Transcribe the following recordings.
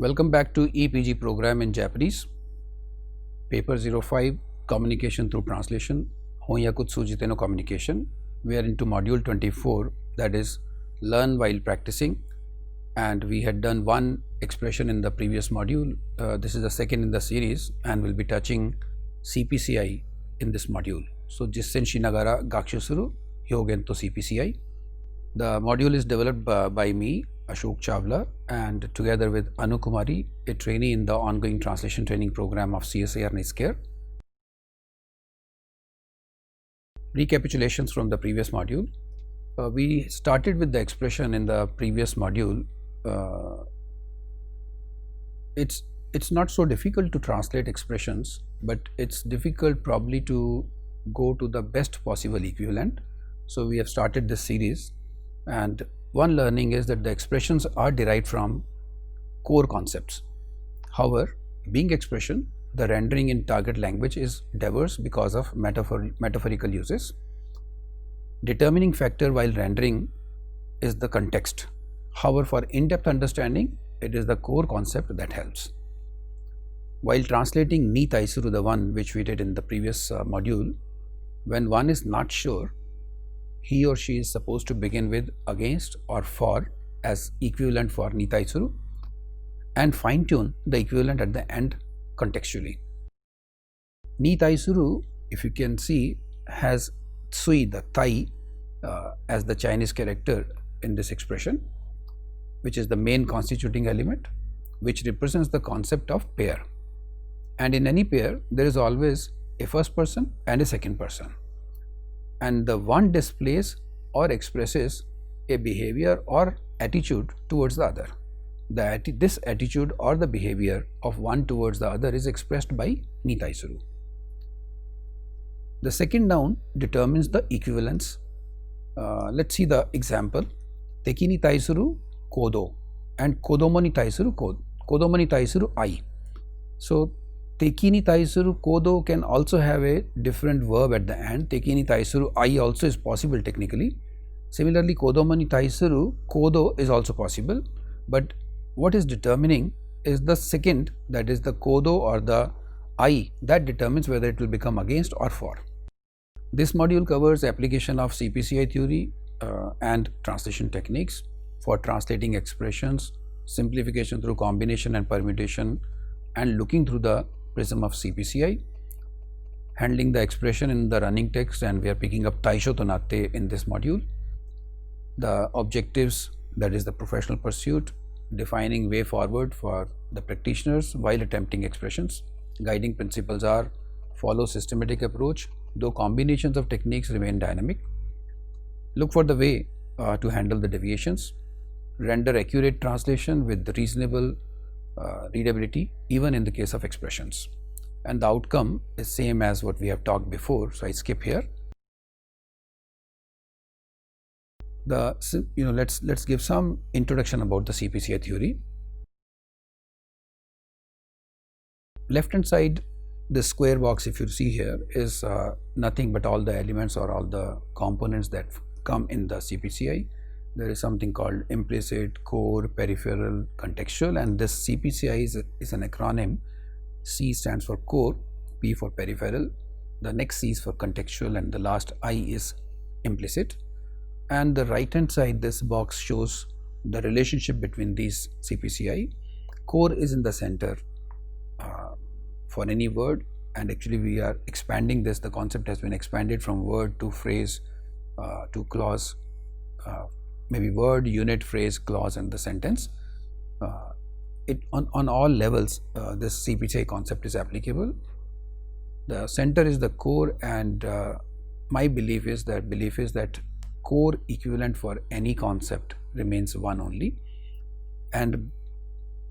Welcome back to EPG program in Japanese. Paper 05 Communication through Translation. Honyaku Tsujite no Communication. We are into module 24, that is Learn while practicing, and we had done one expression in the previous module. This is the second in the series and we'll be touching CPCI in this module. So Jissen Shinagara Gakshusuru Hyogen to CPCI. The module is developed by me, Ashok Chawla, and together with Anu Kumari, a trainee in the ongoing translation training program of CSIR NISCARE. Recapitulations from the previous module. We started with the expression in the previous module. It's not so difficult to translate expressions, but it's difficult probably to go to the best possible equivalent. So we have started this series, and one learning is that the expressions are derived from core concepts. However, being expression, the rendering in target language is diverse because of metaphorical uses. Determining factor while rendering is the context. However, for in-depth understanding, it is the core concept that helps. While translating ni taisuru, the one which we did in the previous module, when one is not sure, he or she is supposed to begin with against or for as equivalent for ni taisuru and fine tune the equivalent at the end contextually. Ni taisuru, if you can see, has tsui, the tai, as the Chinese character in this expression, which is the main constituting element, which represents the concept of pair. And in any pair, there is always a first person and a second person. And the one displays or expresses a behavior or attitude towards the other. This attitude or the behavior of one towards the other is expressed by ni taisuru. The second noun determines the equivalence. Let's see the example. Teki ni taisuru kodo and kodomo ni taisuru kodomo ni taisuru ai. So Teki ni taisuru kodo can also have a different verb at the end. Teki ni taisuru ai also is possible technically. Similarly, kodomo ni taisuru kodo is also possible, but what is determining is the second, that is the kodo or the ai, that determines whether it will become against or for. This module covers application of CPCI theory and translation techniques for translating expressions, simplification through combination and permutation, and looking through the prism of CPCI, handling the expression in the running text, and we are picking up taisho to natte in this module. The objectives, that is the professional pursuit, defining way forward for the practitioners while attempting expressions. Guiding principles are follow systematic approach, though combinations of techniques remain dynamic. Look for the way to handle the deviations. Render accurate translation with reasonable readability even in the case of expressions, and the outcome is same as what we have talked before, so I skip here. Let's give some introduction about the CPCI theory. Left hand side, the square box, if you see here, is nothing but all the elements or all the components that come in the CPCI. There is something called implicit, core, peripheral, contextual, and this CPCI is an acronym. C stands for core, P for peripheral, the next C is for contextual, and the last I is implicit. And the right hand side, this box shows the relationship between these CPCI. Core is in the center for any word, and actually we are expanding this. The concept has been expanded from word to phrase to clause, maybe word, unit, phrase, clause, and the sentence. On all levels, this CPCI concept is applicable. The center is the core, and my belief is that core equivalent for any concept remains one only. And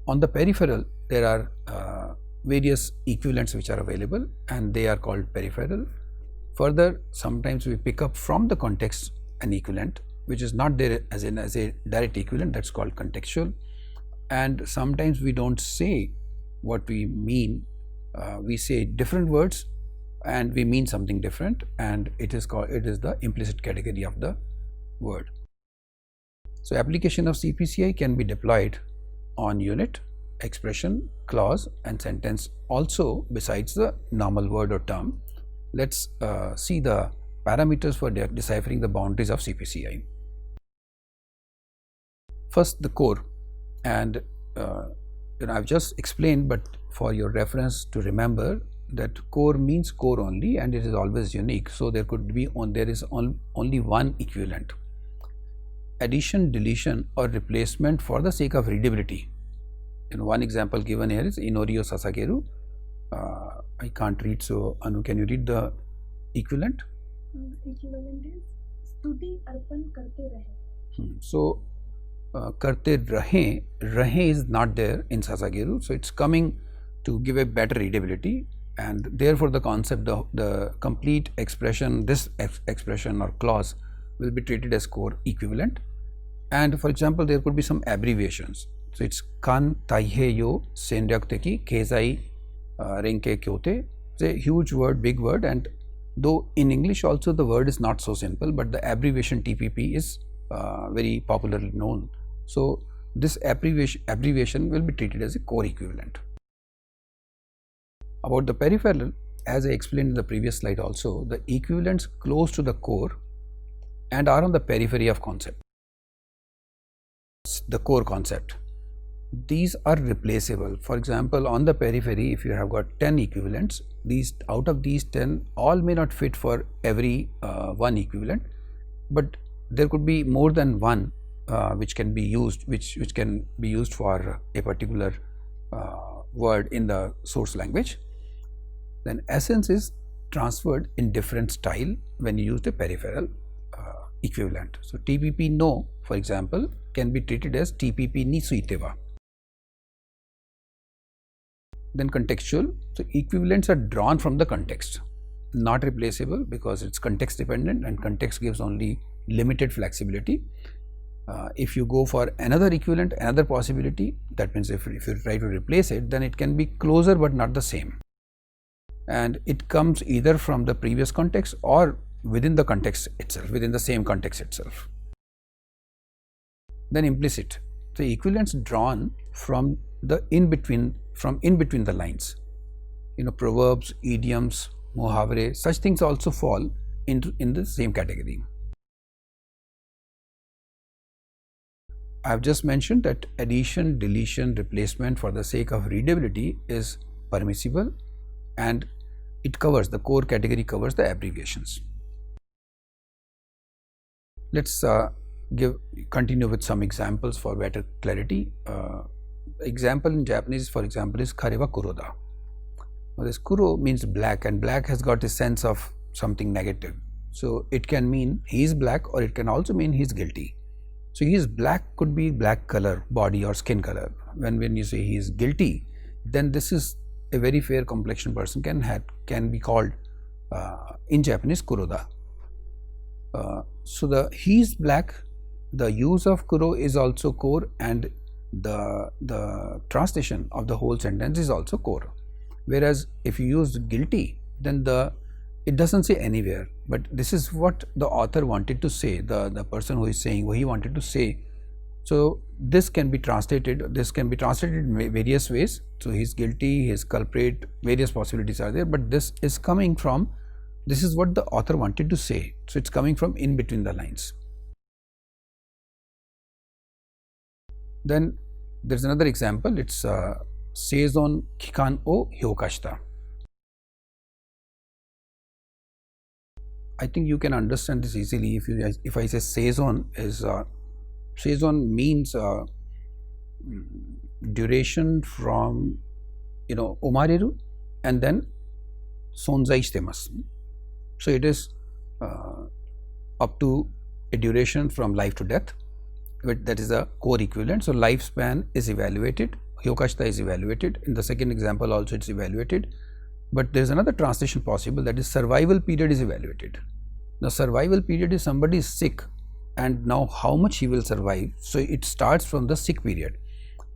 on the peripheral, there are various equivalents which are available, and they are called peripheral. Further, sometimes we pick up from the context an equivalent which is not there as a direct equivalent, that's called contextual. And sometimes we don't say what we mean, we say different words and we mean something different, and it is the implicit category of the word. So application of CPCI can be deployed on unit, expression, clause and sentence also besides the normal word or term. Let's see the parameters for deciphering the boundaries of CPCI. First, the core, and I've just explained, but for your reference to remember that core means core only, and it is always unique. So there is only one equivalent. Addition, deletion, or replacement for the sake of readability. One example given here is Inorio Sasageru. I can't read, so Anu, can you read the equivalent? Equivalent is Stuti Arpan Karte Rahe. So Karte Rahe is not there in Sasageru, so it's coming to give a better readability, and therefore the concept, the complete expression, this expression or clause will be treated as core equivalent. And for example, there could be some abbreviations. So it's kan taihe yo senryakteki kezai renke kyote. It's a huge word, big word, and though in English also the word is not so simple, but the abbreviation TPP is very popularly known. So this abbreviation will be treated as a core equivalent. About the peripheral, as I explained in the previous slide also, the equivalents close to the core and are on the periphery of concept. The core concept, these are replaceable. For example, on the periphery, if you have got 10 equivalents, out of these 10 all may not fit for every one equivalent, but there could be more than one which can be used, which can be used for a particular word in the source language. Then essence is transferred in different style when you use the peripheral equivalent. So TPP no, for example, can be treated as TPP ni suiteva. Then contextual, so equivalents are drawn from the context, not replaceable because it's context dependent, and context gives only limited flexibility. If you go for another equivalent, another possibility, that means if you try to replace it, then it can be closer but not the same, and it comes either from the previous context or within the context itself, within the same context itself. Then implicit, so equivalents drawn from the in between the lines. Proverbs, idioms, muhavre, such things also fall in the same category. I have just mentioned that addition, deletion, replacement for the sake of readability is permissible, and it covers, the core category covers the abbreviations. Let's continue with some examples for better clarity. Example in Japanese, for example, is Karewa Kuroda. Now this kuro means black, and black has got a sense of something negative. So it can mean he is black, or it can also mean he is guilty. So he is black could be black color, body or skin color. When you say he is guilty, then this is a very fair complexion person can be called in Japanese Kuroda. So the he is black, the use of kuro is also core, and the translation of the whole sentence is also core. Whereas if you use guilty, then it doesn't say anywhere, but this is what the author wanted to say, the person who is saying what he wanted to say. So this can be translated in various ways. So he is guilty, he is culprit, various possibilities are there, but this is what the author wanted to say. So it's coming from in between the lines. Then there's another example, it's seizon kikan o hyokashita. I think you can understand this easily if I say seizon is seizon means duration from omareru and then sonzai shitemasu. So it is up to a duration from life to death, but that is a core equivalent. So lifespan is evaluated, hyokashita is evaluated. In the second example also it's evaluated, but there is another translation possible, that is survival period is evaluated. Now survival period is somebody is sick, and now how much he will survive. So it starts from the sick period.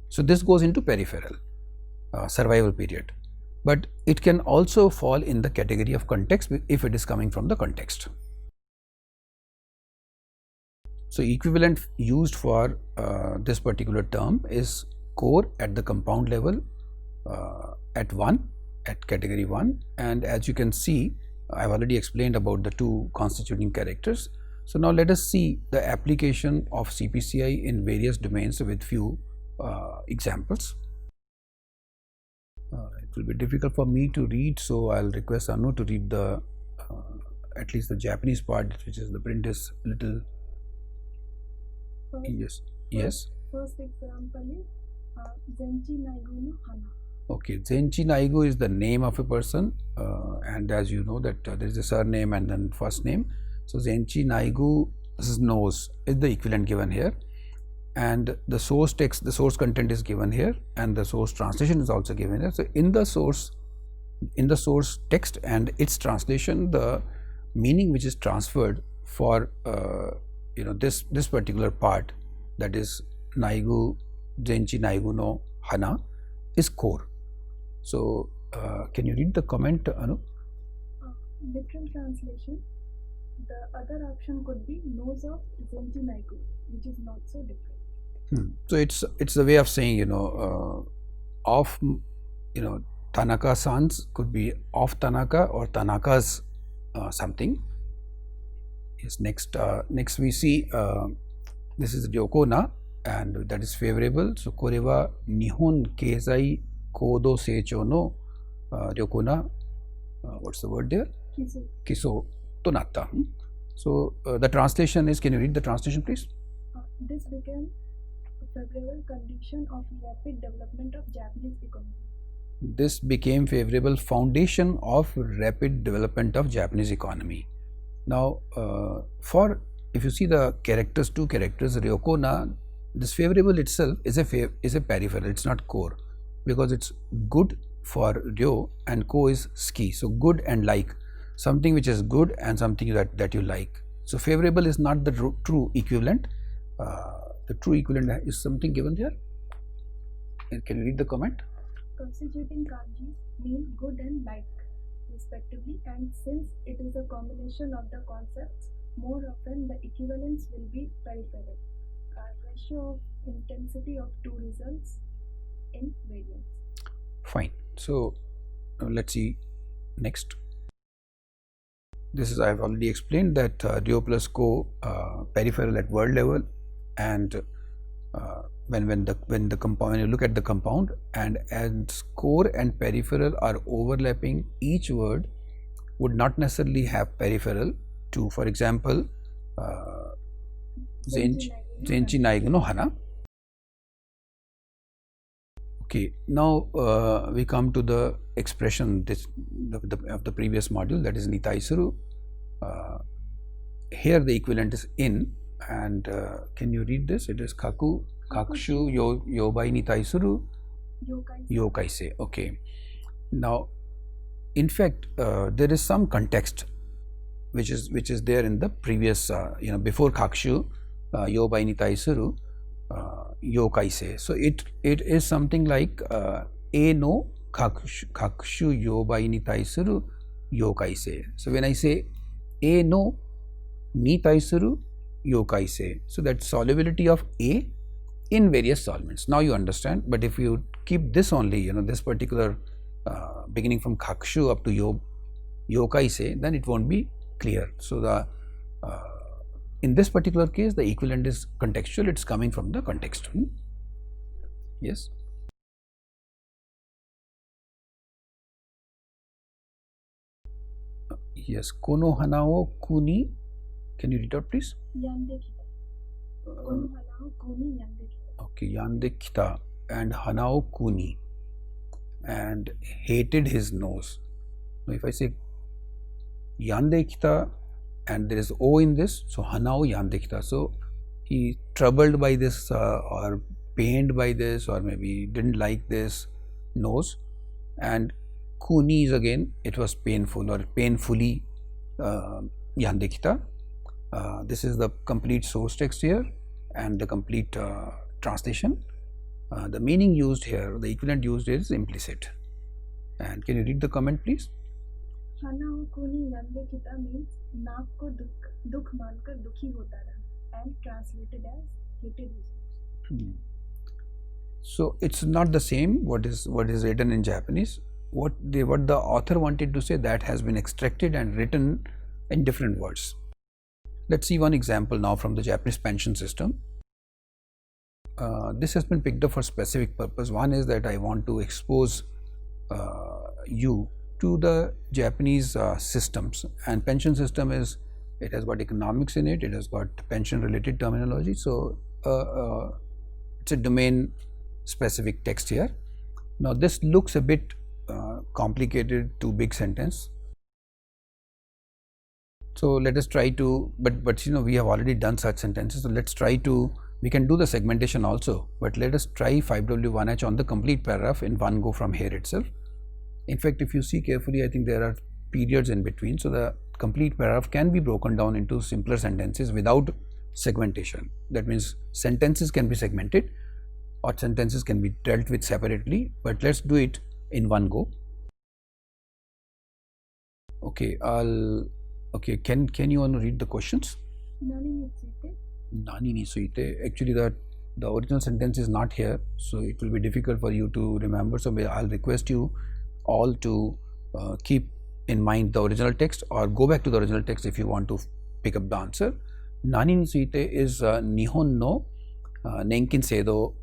So this goes into peripheral survival period, but it can also fall in the category of context if it is coming from the context. So equivalent used for this particular term is core at the compound level at category 1, and as you can see, I've already explained about the two constituting characters. So now let us see the application of CPCI in various domains with few examples. It will be difficult for me to read, so I'll request Anu to read the at least the Japanese part, which is the print is little. Yes. First example is Zenchi Naigo no Hana. Okay, Zenchi Naigo is the name of a person, and as you know that there is a surname and then first name. So Zenchi Naigu's nose is the equivalent given here, and the source text, the source content is given here, and the source translation is also given here. So in the source text and its translation, the meaning which is transferred for this particular part, that is Naigu, Zenchi Naigu no Hana, is core. So can you read the comment, Anu? Literal translation. The other option could be nose of Zenchi Naigu, which is not so different. So it's the way of saying of Tanaka-san's could be of Tanaka or Tanaka's something. Yes. Next we see this is Ryokona, and that is favorable. So Korewa Nihon Keizai Kodo Seicho no Ryokona. What's the word there? Kiso to natta. So the translation is, can you read the translation please? This became a favorable condition of rapid development of Japanese economy. This became favorable foundation of rapid development of Japanese economy. Now, if you see the characters, two characters, Ryokona, this favorable itself is a peripheral. It's not core, because it's good for Ryo and ko is ski. So good and like, something which is good and something that you like. So favorable is not the true equivalent. The true equivalent is something given there. Can you read the comment? Constituting kanjis mean good and like respectively, and since it is a combination of the concepts, more often the equivalence will be peripheral. Ratio of intensity of two results in variance. Fine. So let's see next. This is, I have already explained that Ryo plus ko peripheral at word level, and when you look at the compound, and as core and peripheral are overlapping, each word would not necessarily have peripheral to, for example, Zenchi Naigo no Hana. Okay, now we come to the expression of the previous module, that is Nitaisuru. Here the equivalent is in, and can you read this? It is Kakushu Yobai Nitaisuru Yokaise. Okay. Now, in fact, there is some context which is there in the previous before Kakushu Yobai Nitaisuru Yokaise. So it is something like e no kakushu yobai ni taisuru yokaise. So when I say e no ni taisuru yokaise, so that solubility of a in various solvents. Now you understand. But if you keep this only, this particular beginning from kakushu up to yokaise, then it won't be clear. So the in this particular case, the equivalent is contextual. It's coming from the context. Yes. Yes. Kono hanao kuni. Can you read out, please? Yande kita. Kono hanao kuni yande kita. Okay. Yande kita and hanao kuni, and hated his nose. Now, if I say yande kita, and there is O in this, so Hanao Yandekita. So he troubled by this or pained by this, or maybe didn't like this nose. And Kuni is again, it was painful or painfully Yandekita. This is the complete source text here and the complete translation. The meaning used here, the equivalent used is implicit. And can you read the comment, please? Hanao kuni yande kita means नाक को दुख मानकर दुखी होता रहा, and translated as hated his nose. So it's not the same what is written in Japanese. What the author wanted to say, that has been extracted and written in different words. Let's see one example now from the Japanese pension system. This has been picked up for specific purpose. One is that I want to expose you to the Japanese systems, and pension system is, it has got economics in it, it has got pension related terminology, so it's a domain specific text here. Now this looks a bit complicated, too big sentence, so let us try to, but you know, we have already done such sentences, so let's try to, we can do the segmentation also, but let us try 5W1H on the complete paragraph in one go from here itself. In fact, if you see carefully, I think there are periods in between, so the complete paragraph can be broken down into simpler sentences without segmentation. That means sentences can be segmented or sentences can be dealt with separately, but let's do it in one go. Okay, can you want to read the questions? Nani ni suite. Actually the original sentence is not here, so it will be difficult for you to remember, so I'll request you all to keep in mind the original text or go back to the original text if you want to pick up the answer. Nani ni suite is Nihon no Nenkin Seido.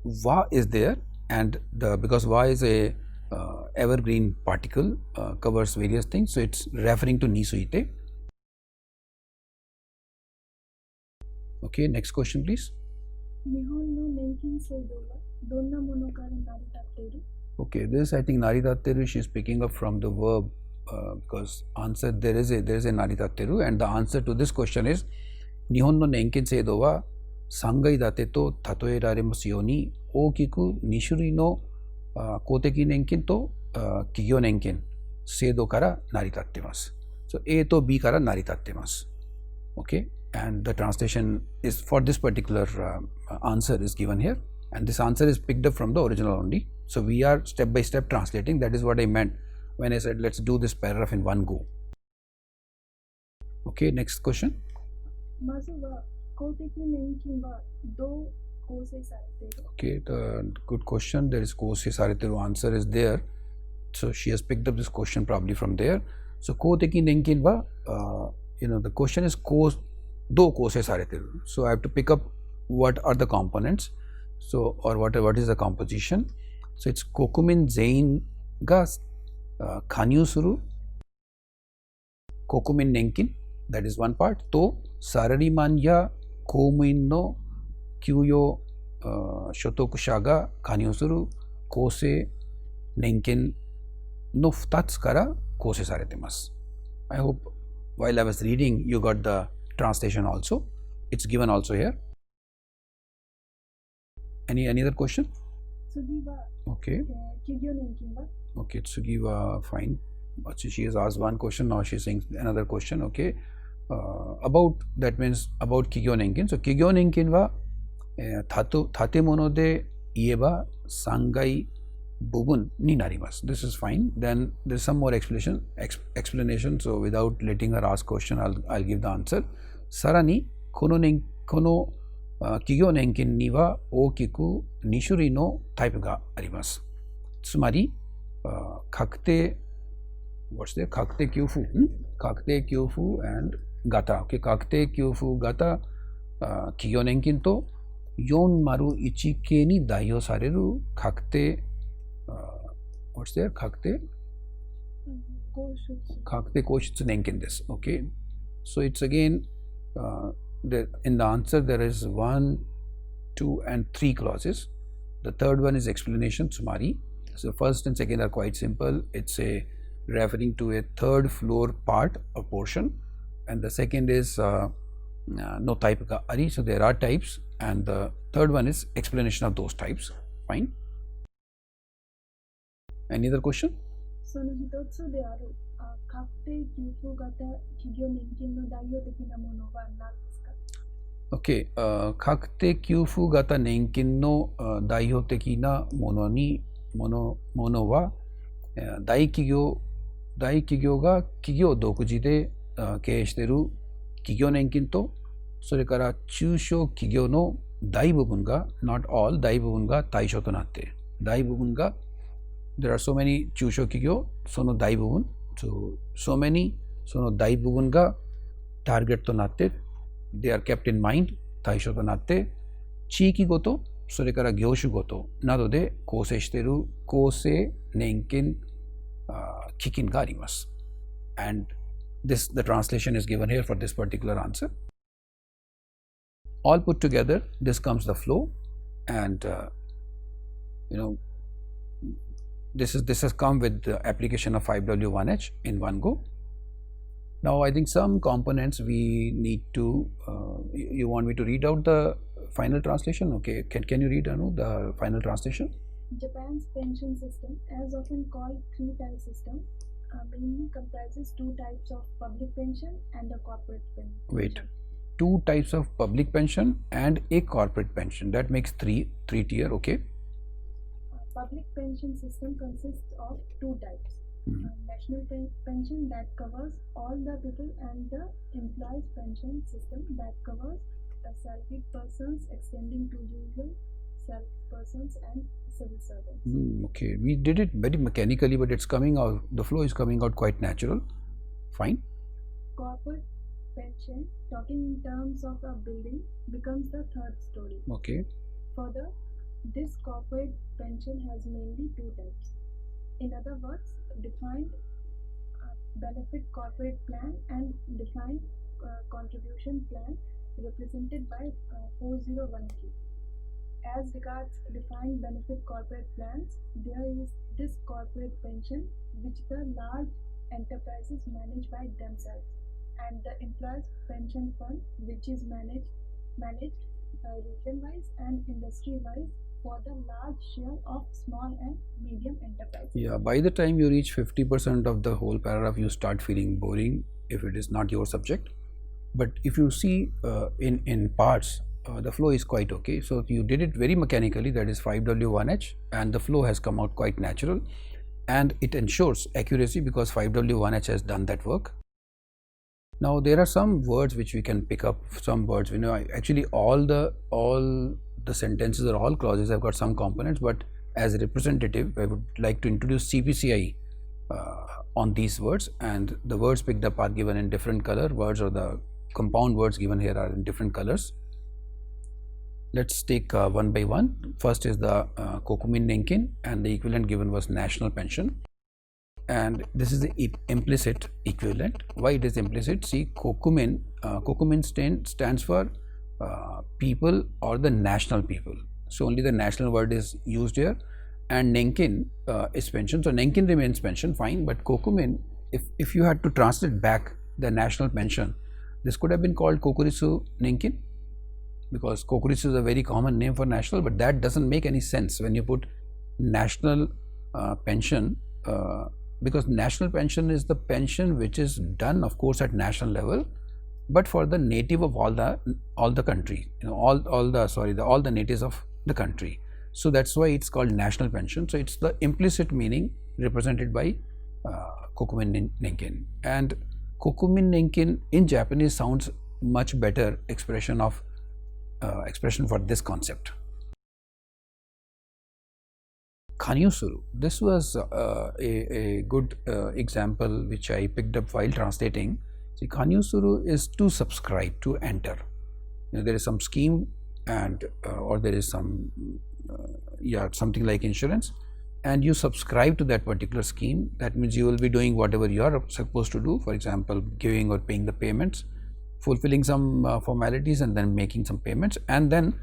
Wa is there, and because wa is a evergreen particle, covers various things, so it's referring to ni suite. Okay, next question please. Okay, this I think naritateru, she is picking up from the verb, because answer there is a naritateru, and the answer to this question is Nihon no nenkin seido wa sangai date to tatoeraremasu you ni ookiku 2種類の公的年金と企業年金制度から成り立っています。So A と B から成り立っています。Okay, and the translation is for this particular answer is given here, and this answer is picked up from the original only. So we are step by step translating. That is what I meant when I said let's do this paragraph in one go. Okay, next question. Okay, the good question. There is Kousei Sareteru, answer is there. So she has picked up this question probably from there. So Koteki Nenkin wa, you know, the question is do Kousei Sareteru. So I have to pick up what are the components. So or what is the composition. So it's Kokumin Zein ga Kanyu Suru Kokumin Nenkin, that is one part. To Sarariman ya Koumuin no Kyuyo Shotokusha ga Kanyu Suru Kousei Nenkin no 2つから構成されています。I hope while I was reading you got the translation also. It's given also here. Any other question? Okay. Okay, Tsugi wa fine. She has asked one question, now she is saying another question. Okay. About, that means about Kigyo Nenkin. So Kigyo Nenkin wa tatemono de ieba sangai bubun ni narimasu. This is fine. Then there is some more explanation. So without letting her ask question, I'll give the answer. Sarani kono Kigyo Nenkin ni wa ookiku 2種類のタイプがあります。つまり確定 what's there? 確定給付 確定給付 and 型 okay, 確定給付型企業年金と401系に代表される確定what's there? 確定拠出年金です。Okay, so it's again in the answer there is 1, 2 and 3 clauses. The third one is explanation, tsumari. So first and second are quite simple. It's a referring to a third floor part or portion, and the second is no type ka ari. So there are types, and the third one is explanation of those types. Fine. Any other question? その一つである確定給付型企業年金の代表的なものは何ですか? Okay, 確定給付型年金の代表的なものは大企業が企業独自で経営している企業年金と、それから中小企業の Dai bubunga, not all, dai bubunga taisho to natte. Dai bubunga, there are so many chusho kikyo, sono dai bubun. So many, sono dai bubunga target to natte. They are kept in mind, taisho to natte. Chiki goto, それから業種ごとなどで構成している構成年金基金があります。And this, the translation is given here for this particular answer. All put together, this comes the flow, and this has come with the application of 5W1H in one go. Now I think some components we need to, you want me to read out the final translation? Okay, can you read Anu the final translation? Japan's pension system, as often called three-tier system, mainly comprises two types of public pension and a corporate pension. Wait, two types of public pension and a corporate pension. That makes three tier. Okay. Public pension system consists of two types. National pension that covers all the people, and the employees pension system that covers salaried persons extending to usual salaried persons and civil servants. Okay, we did it very mechanically, but it's coming out, the flow is coming out quite natural. Fine. Corporate pension, talking in terms of a building, becomes the third story. Okay. Further, this corporate pension has mainly two types. In other words, defined benefit corporate plan and defined contribution plan, represented by 401k. As regards defined benefit corporate plans, there is this corporate pension which the large enterprises manage by themselves, and the employees pension fund which is managed region-wise and industry-wise for the large share of small and medium enterprises. Yeah, by the time you reach 50% of the whole paragraph, you start feeling boring if it is not your subject. But if you see in parts, the flow is quite okay. So you did it very mechanically, that is 5W1H, and the flow has come out quite natural, and it ensures accuracy because 5W1H has done that work. Now there are some words which we can pick up, some words, actually all the sentences or all clauses have got some components, but as a representative I would like to introduce CPCI on these words, and the words picked up are given in different color. Words or the compound words given here are in different colors. Let's take one by one. First is the Kokumin Nenkin, and the equivalent given was national pension, and this is the implicit equivalent. Why it is implicit? See, Kokumin stands for people or the national people, so only the national word is used here, and Nenkin is pension, so Nenkin remains pension, fine, but Kokumin, if you had to translate back the national pension, this could have been called Kokurisu Nenkin, because Kokurisu is a very common name for national, but that doesn't make any sense when you put national pension, because national pension is the pension which is done, of course, at national level, but for the native of all the country, all the natives of the country. So that's why it's called national pension. So it's the implicit meaning represented by Kokumin Nenkin, and Kokumin Nenkin in Japanese sounds much better expression for this concept. Kanyusuru, this was a good example which I picked up while translating. See, Kanyusuru is to subscribe, to enter. There is some scheme, and or there is some something like insurance, and you subscribe to that particular scheme. That means you will be doing whatever you are supposed to do, for example giving or paying the payments, fulfilling some formalities, and then making some payments, and then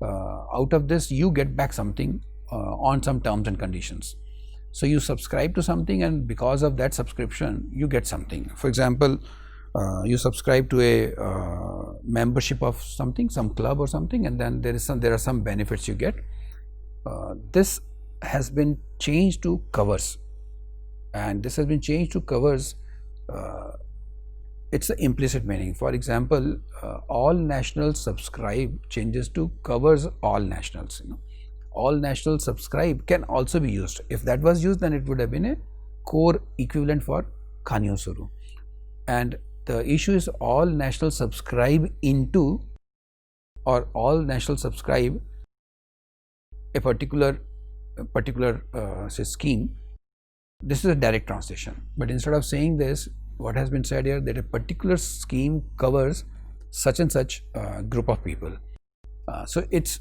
out of this you get back something on some terms and conditions. So you subscribe to something, and because of that subscription you get something. For example, you subscribe to a membership of something, some club or something, and then there are some benefits you get. This has been changed to covers, and this has been changed to covers. It's the implicit meaning. For example, all nationals subscribe changes to covers all nationals. All nationals subscribe can also be used. If that was used, then it would have been a core equivalent for Kanyusuru. And the issue is all nationals subscribe into or all national subscribe a particular say scheme. This is a direct translation, but instead of saying this, what has been said here, that a particular scheme covers such and such group of people. So it's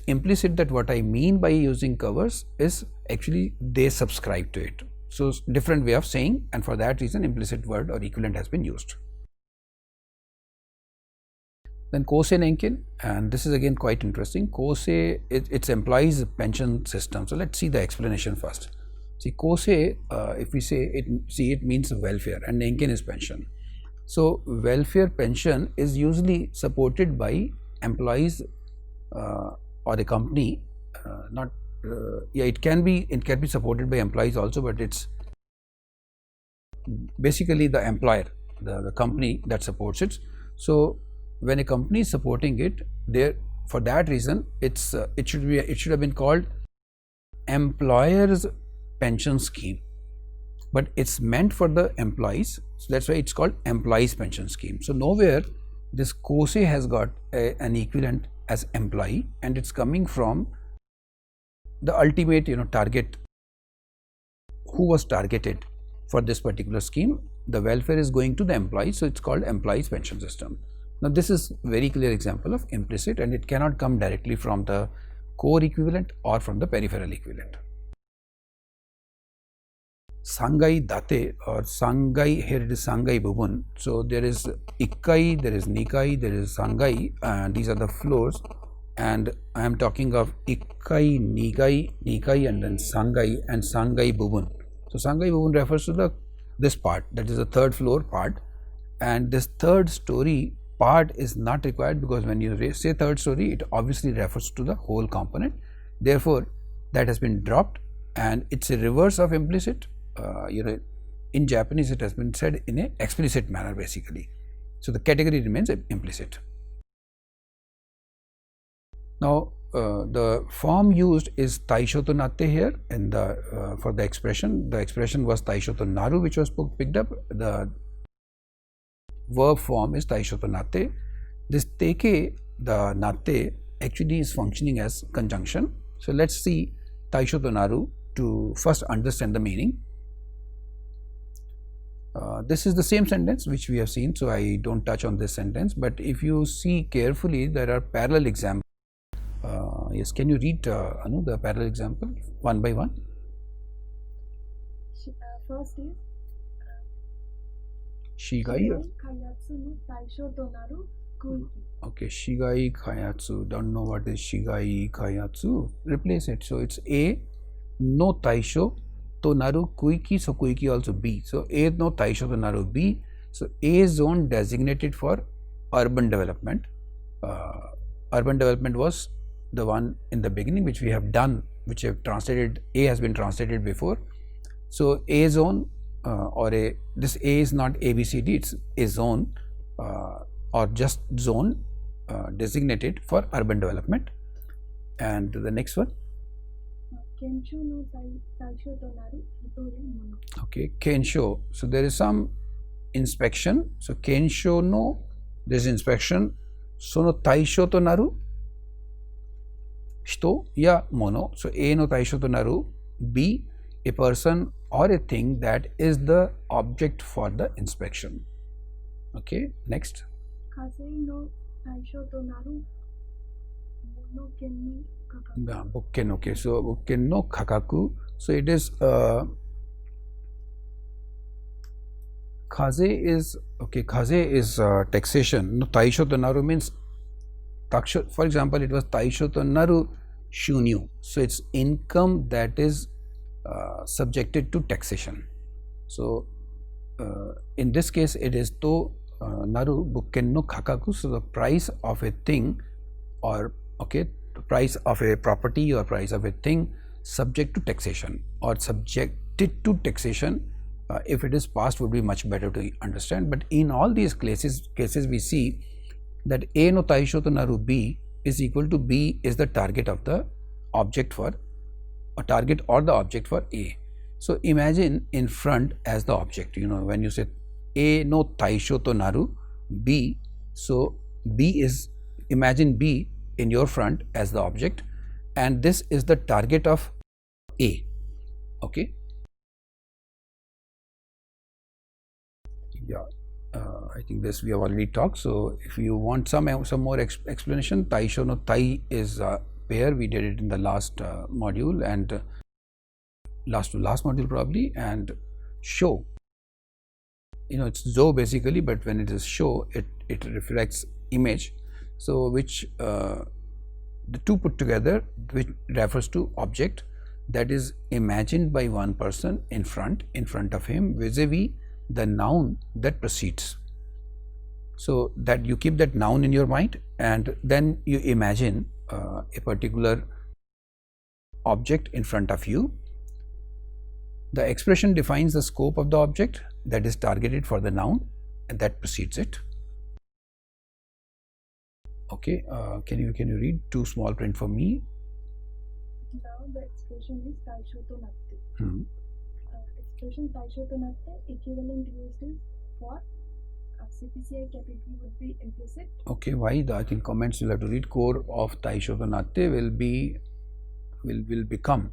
implicit that what I mean by using covers is actually they subscribe to it. So different way of saying, and for that reason implicit word or equivalent has been used. Then Kose Nenkin, and this is again quite interesting. Kose, it implies pension system. So let's see the explanation first. See, Kose, if we say it, it means welfare, and Nenkin is pension. So welfare pension is usually supported by employees or a company. It can be supported by employees also, but it's basically the employer, the company that supports it. So when a company is supporting it, there, for that reason, it should have been called employer's pension scheme, but it's meant for the employees, so that's why it's called employees pension scheme. So nowhere this Kose has got an equivalent as employee, and it's coming from the ultimate target, who was targeted for this particular scheme. The welfare is going to the employees, so it's called employees pension system. Now this is very clear example of implicit, and it cannot come directly from the core equivalent or from the peripheral equivalent. Sangai Date or Sangai, here it is Sangai Bubun. So there is Ikkai, there is Nikai, there is Sangai, and these are the floors, and I am talking of Ikkai, Nikai and then Sangai and Sangai Bubun. So Sangai Bubun refers to this part, that is the third floor part, and this third story part is not required, because when you say third story, it obviously refers to the whole component. Therefore that has been dropped, and it's a reverse of implicit. In Japanese it has been said in an explicit manner basically. So the category remains implicit. Now the form used is taishoto natte here in the for the expression. The expression was taishoto naru, which was picked up. The verb form is taishoto natte. This teke, the natte, actually is functioning as conjunction. So let's see taishoto naru to first understand the meaning. This is the same sentence which we have seen, so I don't touch on this sentence, but if you see carefully, there are parallel examples. Yes, can you read Anu, the parallel example one by one? First is Shigai. Kayatsu no taisho to naru kuiki. Okay, Shigai Kayatsu. Don't know what is Shigai Kayatsu. Replace it. So it's A no taisho to naru kuiki. So kuiki also B. So A no taisho to naru B. So A zone designated for urban development. Urban development was the one in the beginning which we have done, which have translated. A has been translated before. So A zone this A is not ABCD, it's a zone or just zone designated for urban development. And the next one, Kensho no taisho to naru hitoya mono. okay, Kensho. So there is some inspection. So Kensho no, there is inspection. Sono taisho to naru hito ya mono. So A no taisho to naru, B a person or a thing that is the object for the inspection. Okay, next. Kasei no taisho to naru mono ken no kakaku. Bukken, okay. So bukken no kakaku. So it is kaze is okay. Kaze is taxation. No, taisho to naru means taksho. For example, it was taisho to naru shunyu. So it's income that is subjected to taxation. So in this case, it is to naru bukken no kakaku. So the price of a thing, or okay, the price of a property or price of a thing subject to taxation or subjected to taxation. If it is past, would be much better to understand. But in all these cases we see that A no taisho to naru B is equal to B is the target of the object for a target or the object for A. So imagine in front as the object, when you say A no taisho to naru B, so B is imagine B in your front as the object, and this is the target of A. Okay. Yeah, I think this we have already talked. So if you want some more explanation, taisho no tai is pair. We did it in the last module, and last module probably. And show, it's zo basically, but when it is show, it reflects image. So which the two put together, which refers to object that is imagined by one person in front of him, vis-a-vis the noun that precedes. So that you keep that noun in your mind, and then you imagine a particular object in front of you. The expression defines the scope of the object that is targeted for the noun and that precedes it. Okay, can you read two small print for me? Now the expression is taisho to natte. Expression taisho to natte, equivalent used is for CPCI category would be implicit. Okay, why? I think comments you'll have to read. Core of taisho to natte will become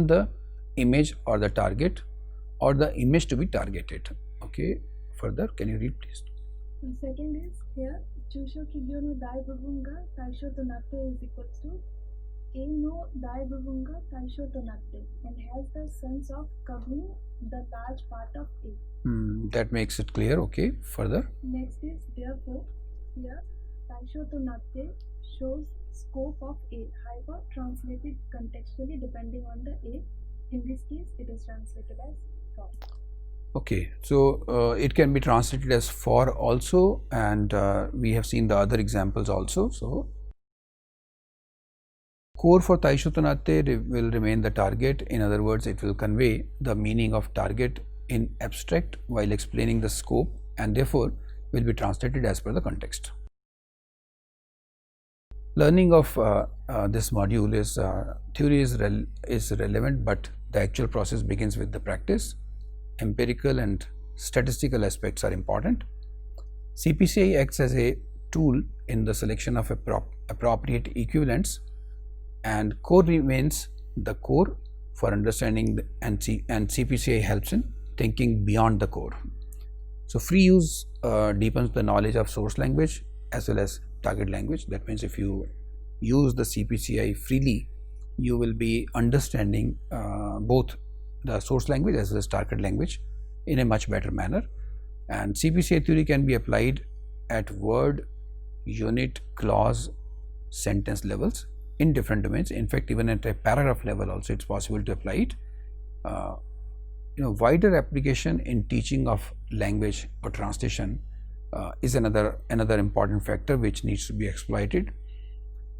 the image or the target, or the image to be targeted. Okay, further, can you read please? The second is here, chusho kigyo no dai bubun ga taisho to natte is equals to A no dai bubun ga taisho to natte, and has the sense of covering the large part of A. That makes it clear. Okay, further. Next is therefore, here taisho to natte shows scope of A, however translated contextually depending on the A. In this case, it is translated as for. Okay, so it can be translated as for also, and we have seen the other examples also. So core for taisho to natte will remain the target. In other words, it will convey the meaning of target in abstract while explaining the scope, and therefore will be translated as per the context. Learning of this module is theory is relevant, but the actual process begins with the practice. Empirical and statistical aspects are important. CPCI acts as a tool in the selection of appropriate equivalents, and core remains the core for understanding and CPCI helps in thinking beyond the core. So free use deepens the knowledge of source language as well as target language. That means if you use the CPCI freely, you will be understanding both the source language as well as target language in a much better manner. And CPCI theory can be applied at word, unit, clause, sentence levels in different domains. In fact, even at a paragraph level also it's possible to apply it. Wider application in teaching of language or translation is another important factor which needs to be exploited.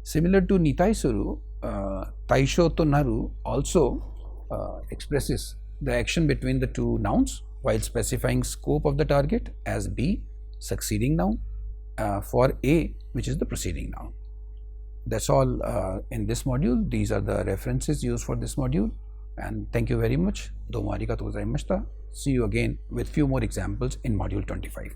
Similar to Nitai Suru, Taisho to Naru also expresses the action between the two nouns while specifying scope of the target as B, succeeding noun, for A, which is the preceding noun. That's all in this module. These are the references used for this module, and thank you very much. Domo arigatou gozaimashita. See you again with few more examples in module 25.